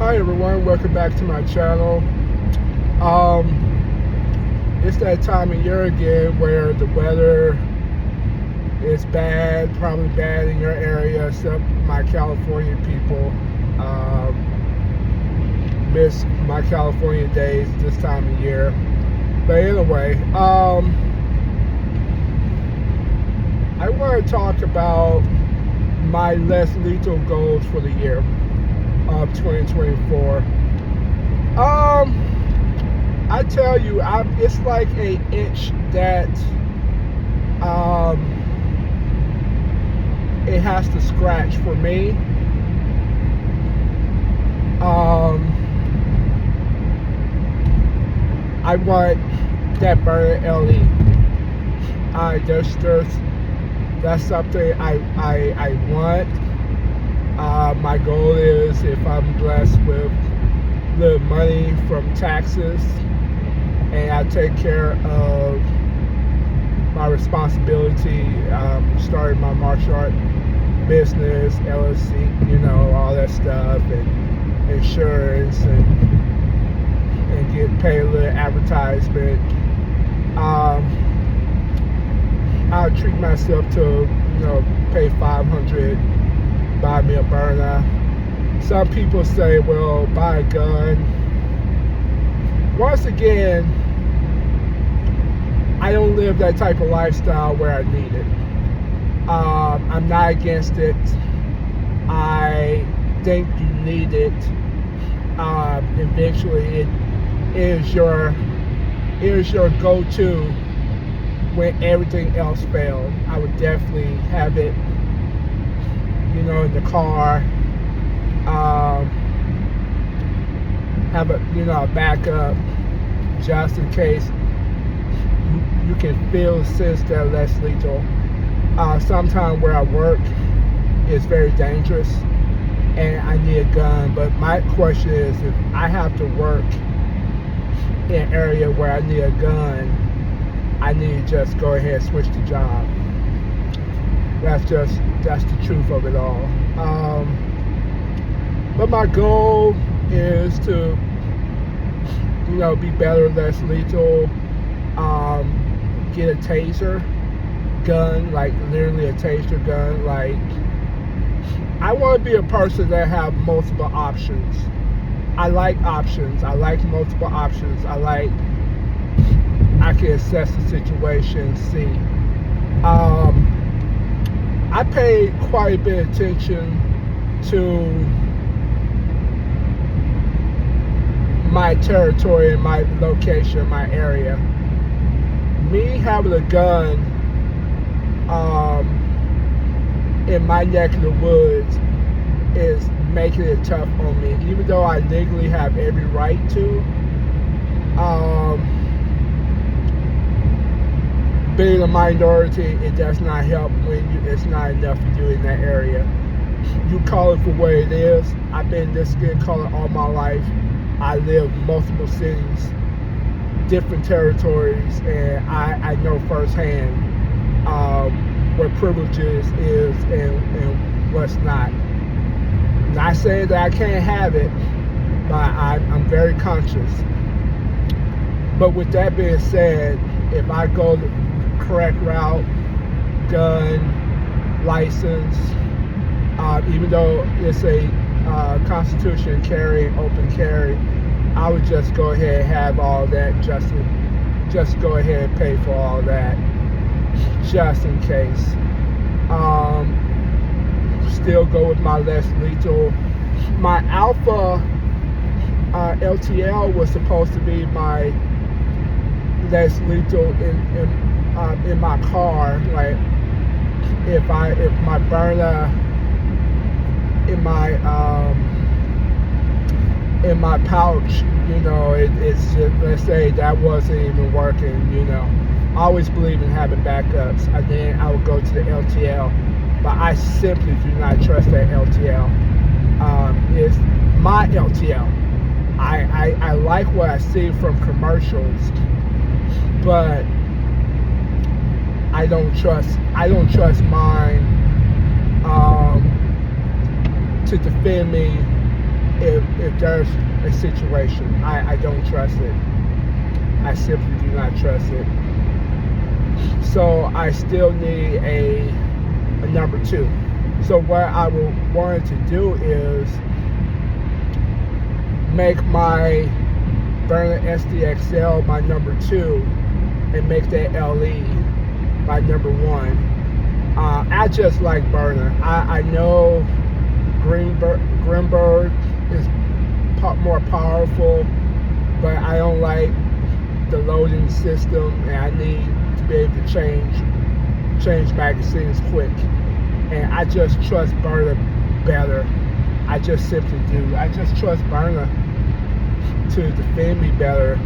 Hi everyone, welcome back to my channel. It's that time of year again where the weather is bad, probably bad in your area, except my California people. Miss my California days this time of year. But anyway, I want to talk about my less lethal goals for the year of 2024. I tell you, it's like a itch that it has to scratch for me. I want that burner LE. That's something I want. My goal is, if I'm blessed with the money from taxes and I take care of my responsibility, starting my martial art business, LLC, all that stuff, and insurance, and get paid a little advertisement. I'll treat myself to, pay $500, buy me a burner. Some people say, well, buy a gun. Once again, I don't live that type of lifestyle where I need it. I'm not against it. I think you need it. Eventually, it is your go-to when everything else failed. I would definitely have it, in the car. Have a backup just in case you can feel sense that less lethal. Sometimes where I work is very dangerous and I need a gun, but my question is, if I have to work in an area where I need a gun, I need to just go ahead and switch the job. That's the truth of it all. But my goal is to, be better, less lethal. Get a taser gun, like literally a taser gun. Like, I want to be a person that have multiple options. I like options. I like multiple options. I can assess the situation, see. I pay quite a bit of attention to my territory and my location, my area. Me having a gun in my neck of the woods is making it tough on me, even though I legally have every right to. Being a minority, it does not help when it's not enough for you in that area. You call it for what it is. I've been this skin color all my life. I live multiple cities, different territories, and I know firsthand what privileges is and what's not. Not saying that I can't have it, but I'm very conscious. But with that being said, if I go the correct route, gun, license, even though it's a constitution carry, open carry, I would just go ahead and have all that, just go ahead and pay for all that, just in case. Still go with my less lethal. My Alpha LTL was supposed to be my less lethal in my car. Like, if my burner in my pouch, it's just, let's say that wasn't even working, I always believe in having backups, and then I would go to the LTL, but I simply do not trust that LTL. It's my LTL. I like what I see from commercials, but I don't trust mine to defend me if there's a situation. I don't trust it. I simply do not trust it. So I still need a number two. So what I wanted to do is make my Burner SDXL my number two and make that LE my number one. I just like Burner. I know Greenberg is more powerful, but I don't like the loading system, and I need to be able to change magazines quick. And I just trust Burner better. I just simply do. I just trust Burner to defend me better.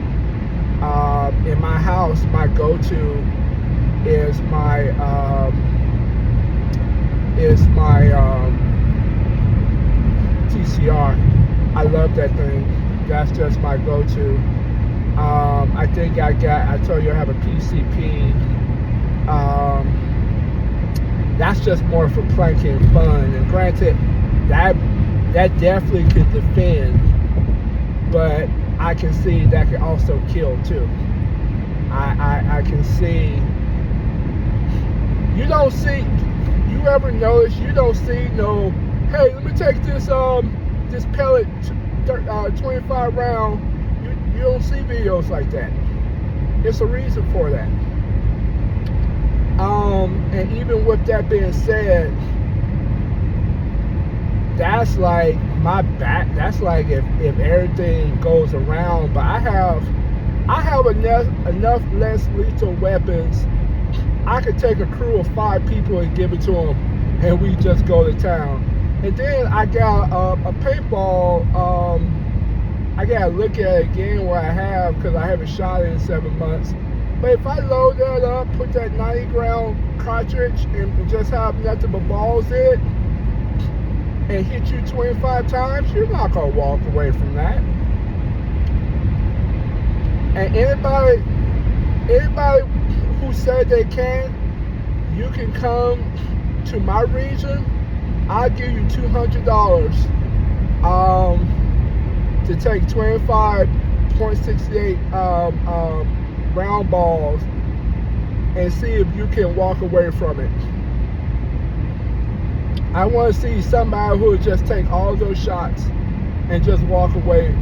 In my house, my go-to is my TCR. I love that thing. That's just my go-to. I think I told you I have a PCP. That's just more for planking fun. And granted, that definitely could defend, but I can see that can also kill too. I can see. You ever notice you don't see no, hey, let me take this pellet 25 round. You don't see videos like that. It's a reason for that. And even with that being said, that's like my back. That's like if everything goes around. But I have enough less lethal weapons. I could take a crew of 5 people and give it to them, and we just go to town. And then I got a paintball. I gotta look at it again where I have, because I haven't shot it in 7 months. But if I load that up, put that 90 round cartridge, and just have nothing but balls in it, and hit you 25 times, you're not gonna walk away from that. And anybody who said they can, you can come to my region. I'll give you $200 to take 25.68 round balls and see if you can walk away from it. I want to see somebody who would just take all those shots and just walk away.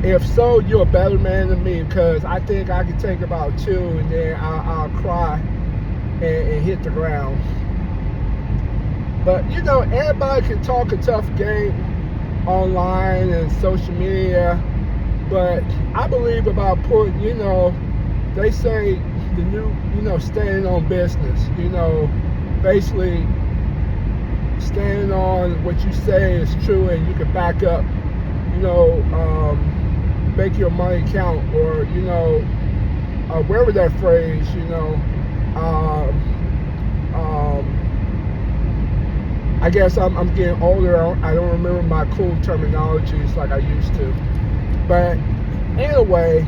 If so, you're a better man than me, because I think I can take about 2 and then I'll cry and hit the ground. But you know, everybody can talk a tough game online and social media, but I believe about putting, they say the new, standing on business, basically standing on what you say is true, and you can back up, make your money count, or, wherever that phrase, I guess I'm getting older. I don't remember my cool terminologies like I used to. But anyway,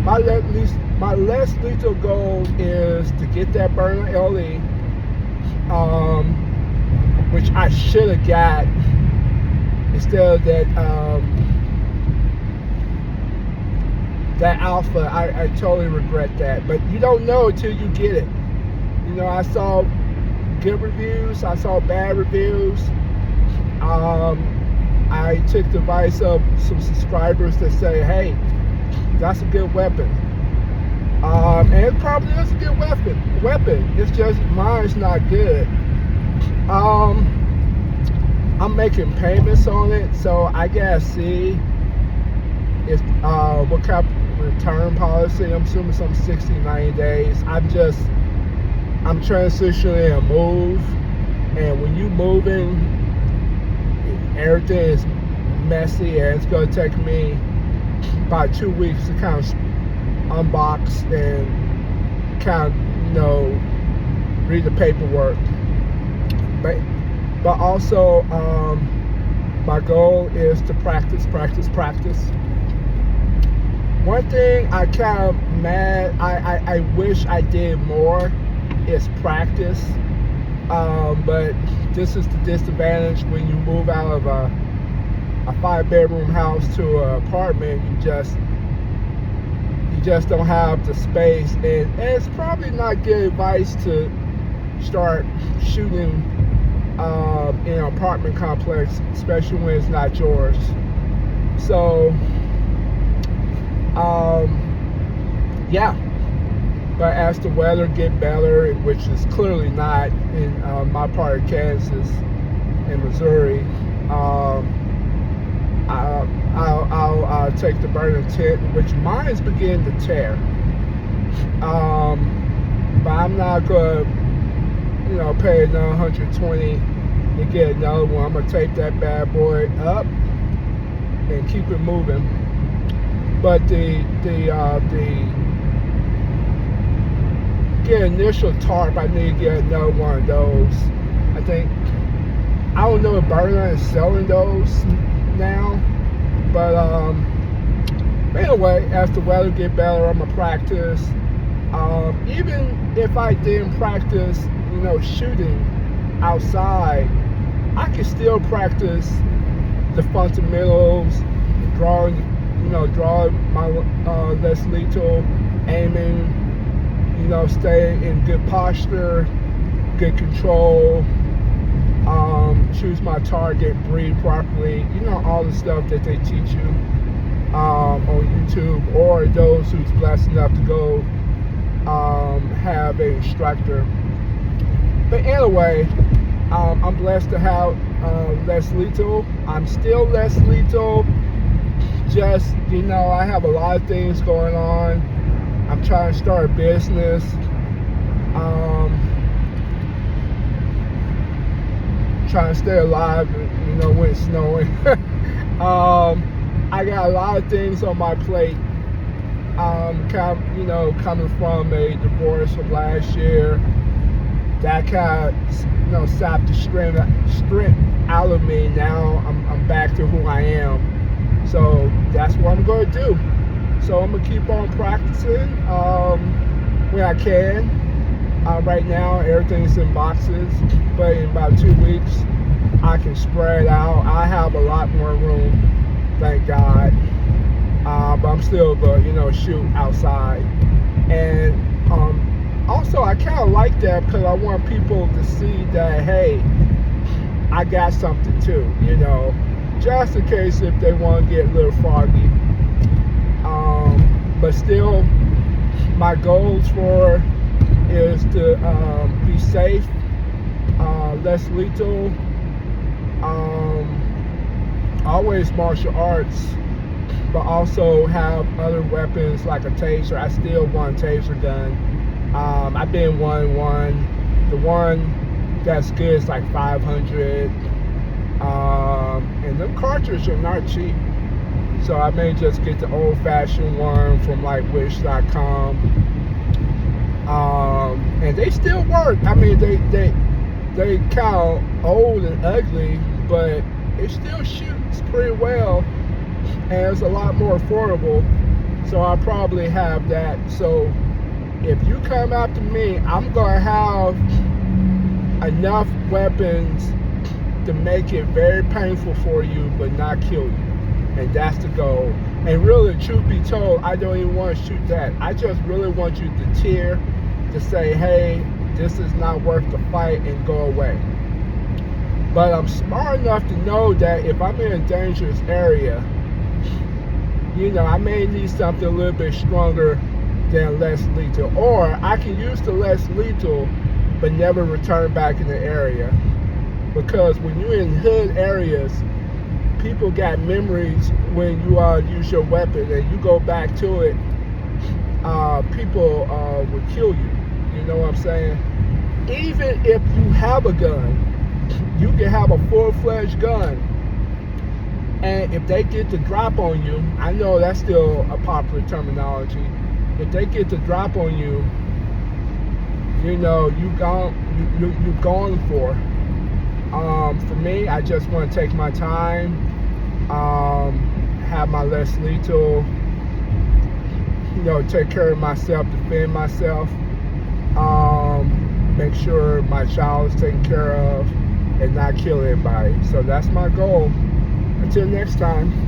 my less lethal goal is to get that Burner LE, which I should have got instead of that Alpha. I totally regret that. But you don't know until you get it. I saw good reviews, I saw bad reviews. I took the advice of some subscribers that say, hey, that's a good weapon. And it probably is a good weapon. It's just mine's not good. I'm making payments on it, so I gotta see if what kind of return policy. I'm assuming some 60, 90 days. I'm transitioning a move, and when you moving, everything is messy, and it's going to take me about 2 weeks to kind of unbox and kind of, read the paperwork. But also, my goal is to practice. One thing I kind of I wish I did more is practice, but this is the disadvantage when you move out of a 5-bedroom house to an apartment, you just don't have the space, and it's probably not good advice to start shooting in an apartment complex, especially when it's not yours. So yeah, but as the weather get better, which is clearly not in my part of Kansas and Missouri, I'll take the burner tent, which mine is beginning to tear. But I'm not gonna, pay another $120 to get another one. I'm gonna tape that bad boy up and keep it moving. But the initial tarp, I need to get another one of those. I don't know if Berlin is selling those now, but anyway, as the weather get better, I'm gonna practice. Even if I didn't practice, shooting outside, I can still practice the fundamentals, drawing my less lethal, aiming, stay in good posture, good control, choose my target, breathe properly, all the stuff that they teach you on YouTube, or those who's blessed enough to go have an instructor. But anyway, I'm blessed to have less lethal. I'm still less lethal. Just, I have a lot of things going on. I'm trying to start a business. Trying to stay alive, when it's snowing. I got a lot of things on my plate. Coming from a divorce from last year, that kind of, sapped the strength out of me. Now I'm back to who I am. So that's what I'm going to do. So I'm going to keep on practicing when I can. Right now, everything's in boxes, but in about 2 weeks, I can spread out. I have a lot more room, thank God. But I'm still going to, shoot outside. And also, I kind of like that because I want people to see that, hey, I got something too, just in case if they want to get a little froggy. But still, my goals is to be safe, less lethal, always martial arts, but also have other weapons like a taser. I still want a taser gun. I've been one. The one that's good is like $500, and them cartridges are not cheap. So I may just get the old-fashioned one from like Wish.com. And they still work. I mean, they kind of old and ugly, but it still shoots pretty well, and it's a lot more affordable. So I'll probably have that. So if you come after me, I'm gonna have enough weapons to make it very painful for you, but not kill you. And that's the goal. And really, truth be told, I don't even want to shoot that. I just really want you to tear, to say, hey, this is not worth the fight, and go away. But I'm smart enough to know that if I'm in a dangerous area, I may need something a little bit stronger than less lethal. Or I can use the less lethal, but never return back in the area. Because when you're in hood areas, people got memories when you use your weapon and you go back to it. People will kill you. You know what I'm saying? Even if you have a gun, you can have a full-fledged gun, and if they get the drop on you, I know that's still a popular terminology. If they get the drop on you, you're gone for. For me, I just want to take my time, have my less lethal, take care of myself, defend myself, make sure my child is taken care of, and not kill anybody. So that's my goal. Until next time.